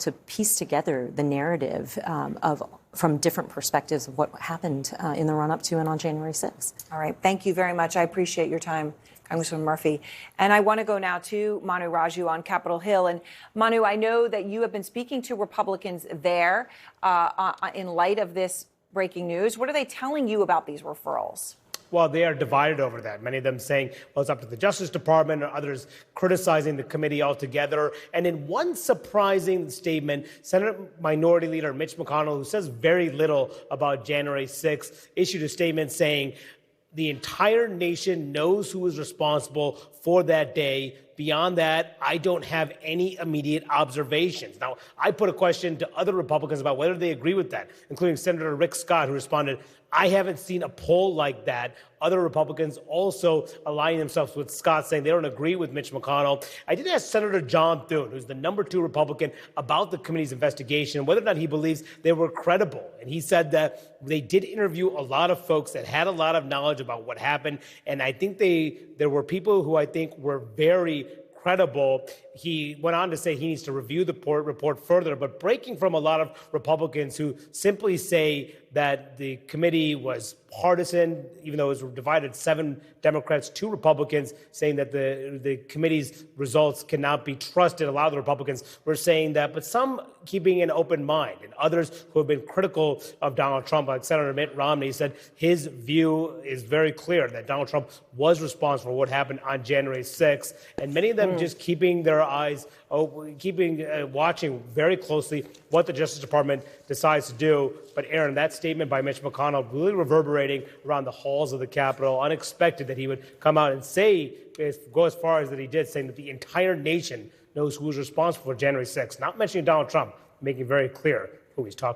to piece together the narrative from different perspectives of what happened in the run-up to and on January 6th. All right. Thank you very much. I appreciate your time, Congressman Murphy. And I want to go now to Manu Raju on Capitol Hill. And Manu, I know that you have been speaking to Republicans there in light of this breaking news. What are they telling you about these referrals? Well, they are divided over that. Many of them saying, well, it's up to the Justice Department, or others criticizing the committee altogether. And in one surprising statement, Senate Minority Leader Mitch McConnell, who says very little about January 6th, issued a statement saying the entire nation knows who is responsible for that day. Beyond that, I don't have any immediate observations. Now, I put a question to other Republicans about whether they agree with that, including Senator Rick Scott, who responded, I haven't seen a poll like that. Other Republicans also aligning themselves with Scott, saying they don't agree with Mitch McConnell. I did ask Senator John Thune, who's the #2 Republican, about the committee's investigation, whether or not he believes they were credible. And he said that they did interview a lot of folks that had a lot of knowledge about what happened. And I think there were people who I think were very credible. He went on to say he needs to review the report further, but breaking from a lot of Republicans who simply say that the committee was partisan, even though it was divided 7 Democrats, 2 Republicans, saying that the committee's results cannot be trusted. A lot of the Republicans were saying that, but some keeping an open mind, and others who have been critical of Donald Trump, like Senator Mitt Romney, said his view is very clear that Donald Trump was responsible for what happened on January 6th, and many of them just keeping their eyes open, watching very closely what the Justice Department decides to do. But Aaron, that statement by Mitch McConnell really reverberating around the halls of the Capitol. Unexpected that he would come out and go as far as that he did, saying that the entire nation knows who is responsible for January 6th. Not mentioning Donald Trump, making very clear who he's talking